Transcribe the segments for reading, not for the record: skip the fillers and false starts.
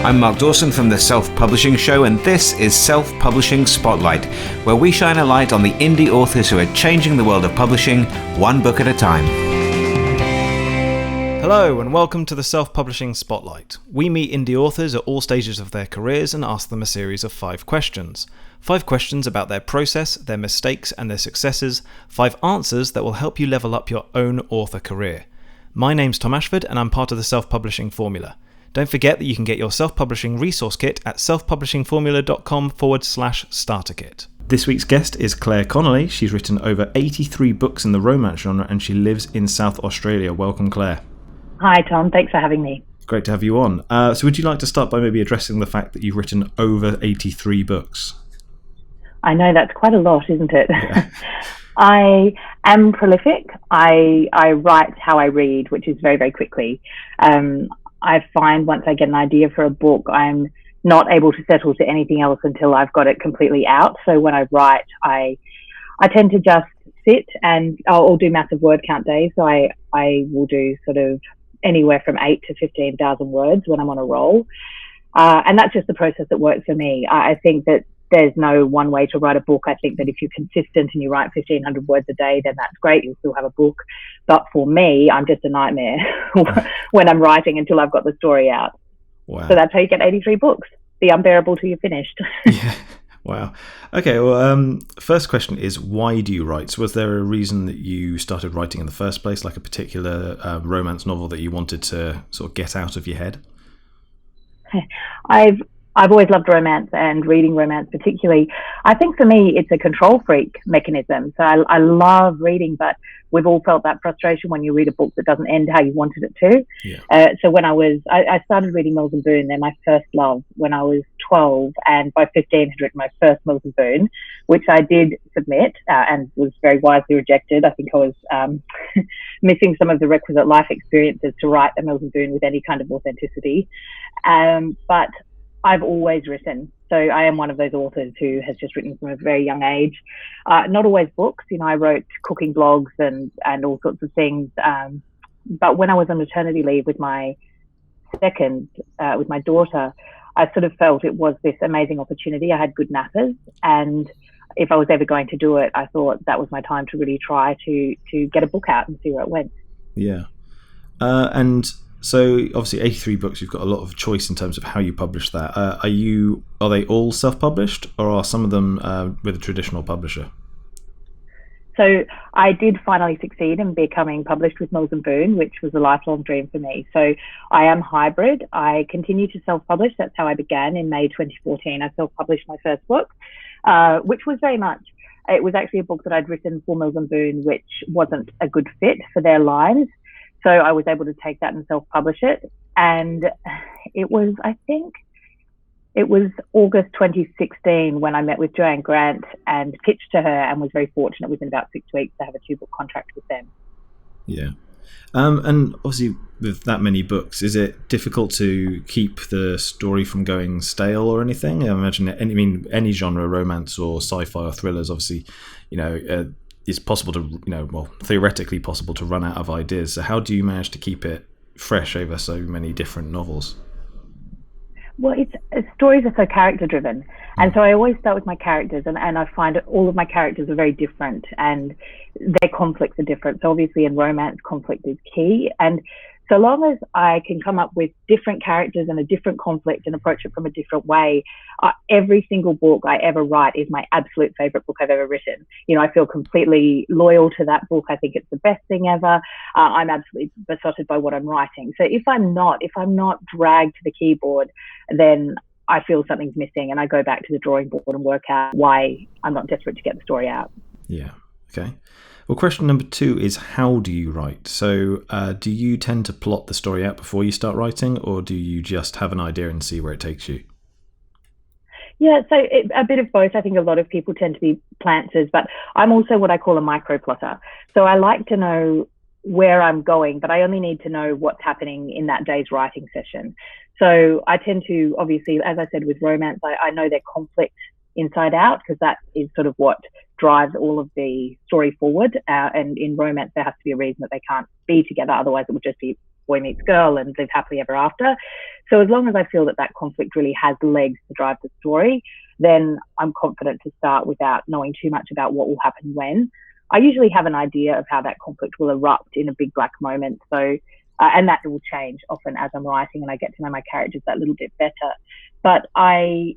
I'm Mark Dawson from the Self-Publishing Show, and this is Self-Publishing Spotlight, where we shine a light on the indie authors who are changing the world of publishing, one book at a time. Hello and welcome to the Self-Publishing Spotlight. We meet indie authors at all stages of their careers and ask them a series of 5 questions. 5 questions about their process, their mistakes and their successes, 5 answers that will help you level up your own author career. My name's Tom Ashford and I'm part of the Self-Publishing Formula. Don't forget that you can get your self-publishing resource kit at selfpublishingformula.com/starter kit. This week's guest is Clare Connelly. She's written over 83 books in the romance genre and she lives in South Australia. Welcome, Clare. Hi, Tom. Thanks for having me. Great to have you on. So would you like to start by maybe addressing the fact that you've written over 83 books? I know that's quite a lot, isn't it? Yeah. I am prolific. I write how I read, which is very, very quickly. I find once I get an idea for a book, I'm not able to settle to anything else until I've got it completely out. So when I write, I tend to just sit and I'll do massive word count days. So I will do sort of anywhere from 8 to 15,000 words when I'm on a roll. And that's just the process that works for me. I think that there's no one way to write a book. I think that if you're consistent and you write 1,500 words a day, then that's great. You'll still have a book. But for me, I'm just a nightmare when I'm writing until I've got the story out. Wow. So that's how you get 83 books. Be unbearable till you're finished. Yeah. Wow. Okay. Well, first question is, why do you write? So was there a reason that you started writing in the first place, like a particular romance novel that you wanted to sort of get out of your head? I've always loved romance and reading romance particularly. I think for me, it's a control freak mechanism. So I love reading, but we've all felt that frustration when you read a book that doesn't end how you wanted it to. Yeah. So when I started reading Mills and Boon, they're my first love, when I was 12, and by 15 had written my first Mills and Boon, which I did submit and was very wisely rejected. I think I was missing some of the requisite life experiences to write a Mills and Boon with any kind of authenticity. But I've always written. So I am one of those authors who has just written from a very young age. Not always books. You know, I wrote cooking blogs and all sorts of things. But when I was on maternity leave with my with my daughter, I sort of felt it was this amazing opportunity. I had good nappers, and if I was ever going to do it, I thought that was my time to really try to get a book out and see where it went. Yeah. And so obviously 83 books, you've got a lot of choice in terms of how you publish that. Are they all self-published, or are some of them with a traditional publisher? So I did finally succeed in becoming published with Mills and Boon, which was a lifelong dream for me. So I am hybrid. I continue to self-publish. That's how I began in May 2014. I self-published my first book, which was very much, it was actually a book that I'd written for Mills and Boon, which wasn't a good fit for their lines. So I was able to take that and self-publish it. And it was, I think, it was August 2016 when I met with Joanne Grant and pitched to her, and was very fortunate within about 6 weeks to have a 2-book contract with them. Yeah. And obviously with that many books, is it difficult to keep the story from going stale or anything? I imagine any genre, romance or sci-fi or thrillers, obviously, it's possible to, theoretically possible to run out of ideas. So how do you manage to keep it fresh over so many different novels? Well, stories are so character driven. And so I always start with my characters, and I find all of my characters are very different and their conflicts are different. So obviously in romance, conflict is key. And so long as I can come up with different characters and a different conflict and approach it from a different way, every single book I ever write is my absolute favorite book I've ever written. I feel completely loyal to that book. I think it's the best thing ever. I'm absolutely besotted by what I'm writing. So if I'm not dragged to the keyboard, then I feel something's missing, and I go back to the drawing board and work out why I'm not desperate to get the story out. Yeah. Okay. Well, question number 2 is, how do you write? So do you tend to plot the story out before you start writing, or do you just have an idea and see where it takes you? Yeah, so a bit of both. I think a lot of people tend to be plantsers, but I'm also what I call a micro plotter. So I like to know where I'm going, but I only need to know what's happening in that day's writing session. So I tend to, obviously, as I said, with romance, I know their conflict inside out, because that is sort of what drives all of the story forward. And in romance, there has to be a reason that they can't be together. Otherwise, it would just be boy meets girl and live happily ever after. So as long as I feel that that conflict really has legs to drive the story, then I'm confident to start without knowing too much about what will happen when. I usually have an idea of how that conflict will erupt in a big black moment. So, and that will change often as I'm writing and I get to know my characters that little bit better. But I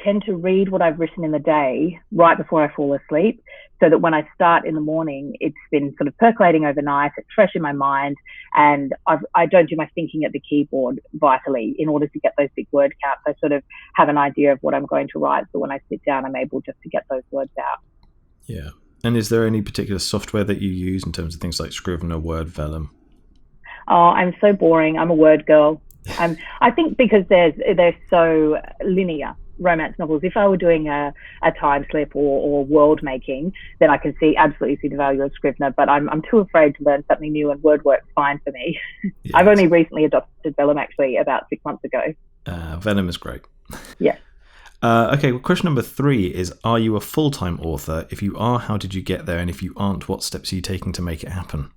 tend to read what I've written in the day right before I fall asleep, so that when I start in the morning, it's been sort of percolating overnight, it's fresh in my mind, and I don't do my thinking at the keyboard vitally in order to get those big word counts. I sort of have an idea of what I'm going to write, so when I sit down, I'm able just to get those words out. Yeah. And is there any particular software that you use in terms of things like Scrivener, Word, Vellum? Oh, I'm so boring. I'm a word girl. I think because they're so linear, romance novels. If I were doing a time slip or world making, then I can absolutely see the value of Scrivener, but I'm too afraid to learn something new, and Word works fine for me. Yes. I've only recently adopted Vellum, actually, about 6 months ago. Vellum is great. Yes. Okay, well, question number 3 is, are you a full-time author? If you are, how did you get there? And if you aren't, what steps are you taking to make it happen?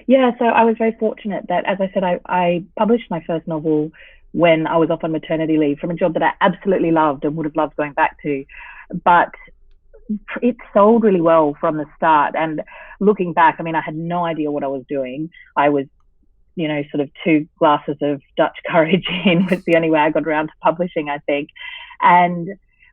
Yeah, so I was very fortunate that, as I said, I published my first novel when I was off on maternity leave from a job that I absolutely loved and would have loved going back to. But it sold really well from the start. And looking back, I mean, I had no idea what I was doing. I was, sort of 2 glasses of Dutch courage in was the only way I got around to publishing, I think. And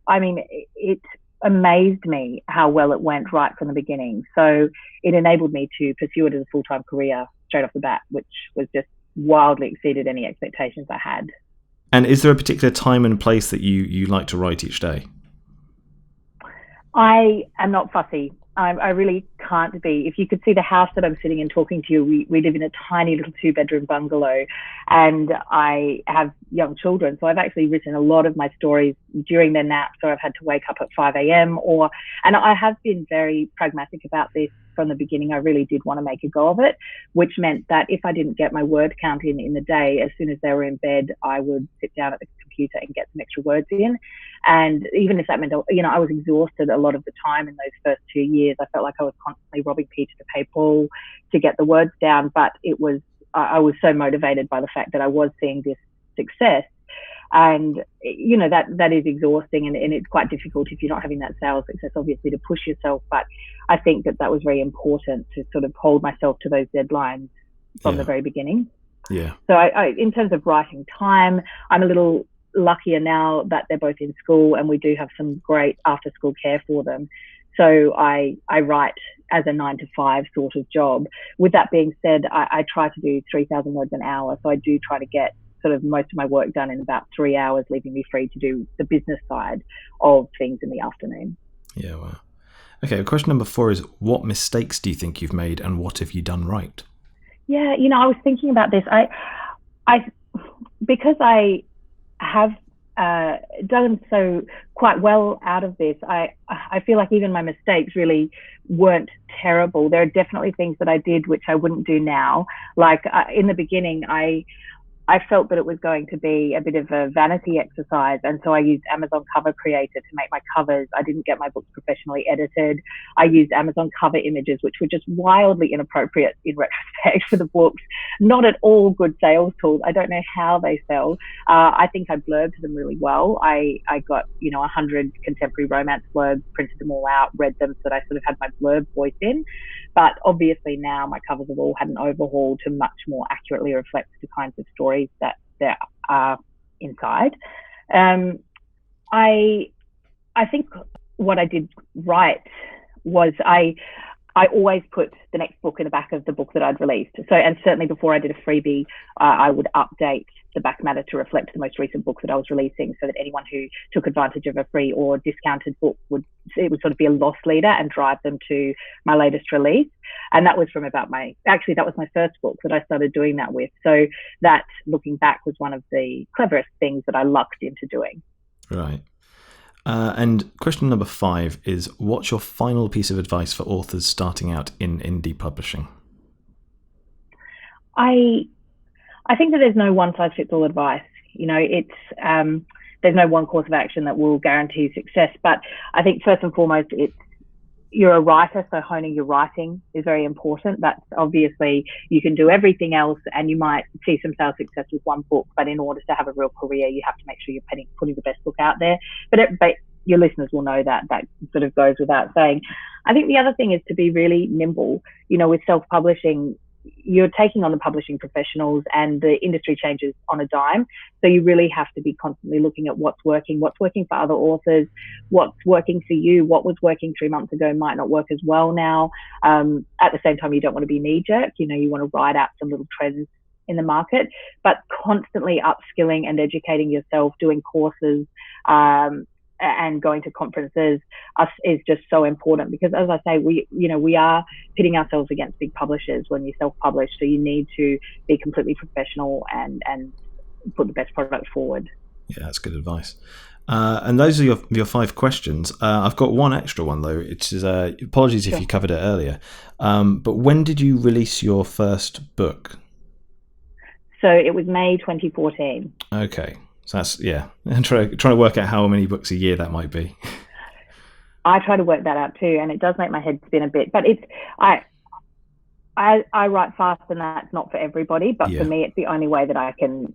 I mean, it amazed me how well it went right from the beginning. So it enabled me to pursue it as a full-time career straight off the bat, which was just wildly exceeded any expectations I had. And is there a particular time and place that you like to write each day? I am not fussy. I really can't be. If you could see the house that I'm sitting in talking to you, we live in a tiny little 2-bedroom bungalow, and I have young children. So I've actually written a lot of my stories during their naps, so I've had to wake up at 5 a.m. And I have been very pragmatic about this from the beginning. I really did want to make a go of it, which meant that if I didn't get my word count in the day, as soon as they were in bed, I would sit down at the computer and get some extra words in. And even if that meant, I was exhausted a lot of the time in those first 2 years. I felt like I was constantly robbing Peter to pay Paul to get the words down. But I was so motivated by the fact that I was seeing this success. And, that is exhausting, and it's quite difficult if you're not having that sales success, obviously, to push yourself. But I think that was very important to sort of hold myself to those deadlines from the very beginning. Yeah. So I in terms of writing time, I'm a little luckier now that they're both in school, and we do have some great after school care for them. So I write as a 9-to-5 sort of job. With that being said, I try to do 3,000 words an hour. So I do try to get sort of most of my work done in about 3 hours, leaving me free to do the business side of things in the afternoon. Yeah, wow. Okay, question number 4 is, what mistakes do you think you've made, and what have you done right? Yeah, I was thinking about this. Because I have done so quite well out of this, I feel like even my mistakes really weren't terrible. There are definitely things that I did which I wouldn't do now. Like in the beginning, I felt that it was going to be a bit of a vanity exercise, and so I used Amazon Cover Creator to make my covers. I didn't get my books professionally edited. I used Amazon cover images, which were just wildly inappropriate in retrospect for the books. Not at all good sales tools. I don't know how they sell. I think I blurbed them really well. I got 100 contemporary romance blurbs, printed them all out, read them, so that I sort of had my blurb voice in. But obviously now my covers have all had an overhaul to much more accurately reflect the kinds of stories that there are inside. I think what I did right was I always put the next book in the back of the book that I'd released. So, and certainly before I did a freebie, I would update the back matter to reflect the most recent book that I was releasing, so that anyone who took advantage of a free or discounted book would sort of be a loss leader and drive them to my latest release. And that was from that was my first book that I started doing that with. So that, looking back, was one of the cleverest things that I lucked into doing. Right. And question number 5 is, what's your final piece of advice for authors starting out in indie publishing? I think that there's no one-size-fits-all advice. It's there's no one course of action that will guarantee success. But I think first and foremost, it's you're a writer, so honing your writing is very important. That's obviously, you can do everything else and you might see some sales success with one book, but in order to have a real career, you have to make sure you're putting the best book out there. But your listeners will know that sort of goes without saying. I think the other thing is to be really nimble. With self-publishing, you're taking on the publishing professionals and the industry changes on a dime. So you really have to be constantly looking at what's working for other authors, what's working for you. What was working 3 months ago might not work as well now. At the same time, you don't want to be knee-jerk. You want to ride out some little trends in the market, but constantly upskilling and educating yourself, doing courses, and going to conferences is just so important, because as I say, we are pitting ourselves against big publishers when you self-publish. So you need to be completely professional and put the best product forward. Yeah, that's good advice. And those are your 5 questions. I've got one extra one though. It's apologies if you covered it earlier. But when did you release your first book? So it was May 2014. Okay. So that's, and trying to work out how many books a year that might be. I try to work that out too, and it does make my head spin a bit. But I write fast, and that's not for everybody. But for me, it's the only way that I can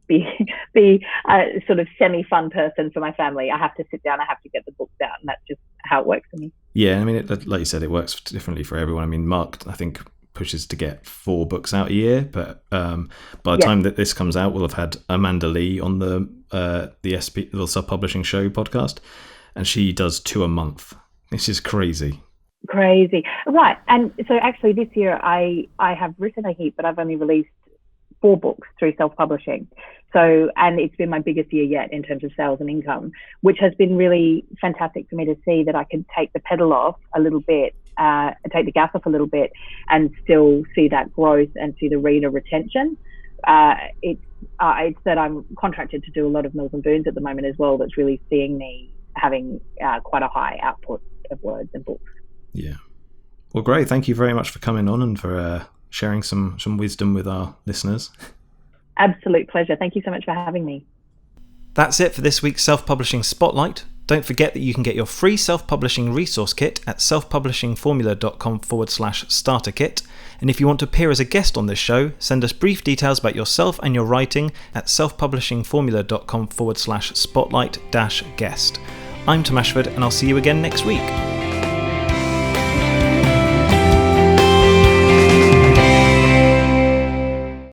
be a sort of semi-fun person for my family. I have to sit down, I have to get the books out, and that's just how it works for me. Yeah, I mean, like you said, it works differently for everyone. I mean, Mark, I think, pushes to get 4 books out a year, but by the time that this comes out, we'll have had Amanda Lee on the Self-Publishing Show podcast, and she does 2 a month. This is crazy, right? And so actually this year I have written a heap, but I've only released 4 books through self-publishing. So, and it's been my biggest year yet in terms of sales and income, which has been really fantastic for me to see that I could take the pedal off a little bit, take the gas off a little bit, and still see that growth and see the reader retention. It's that I'm contracted to do a lot of Mills and Boons at the moment as well. That's really seeing me having quite a high output of words and books. Yeah. Well, great. Thank you very much for coming on and for sharing some wisdom with our listeners. Absolute pleasure. Thank you so much for having me. That's it for this week's Self-Publishing Spotlight. Don't forget that you can get your free self-publishing resource kit at selfpublishingformula.com/starter kit. And if you want to appear as a guest on this show, send us brief details about yourself and your writing at selfpublishingformula.com/spotlight-guest. I'm Tom Ashford, and I'll see you again next week.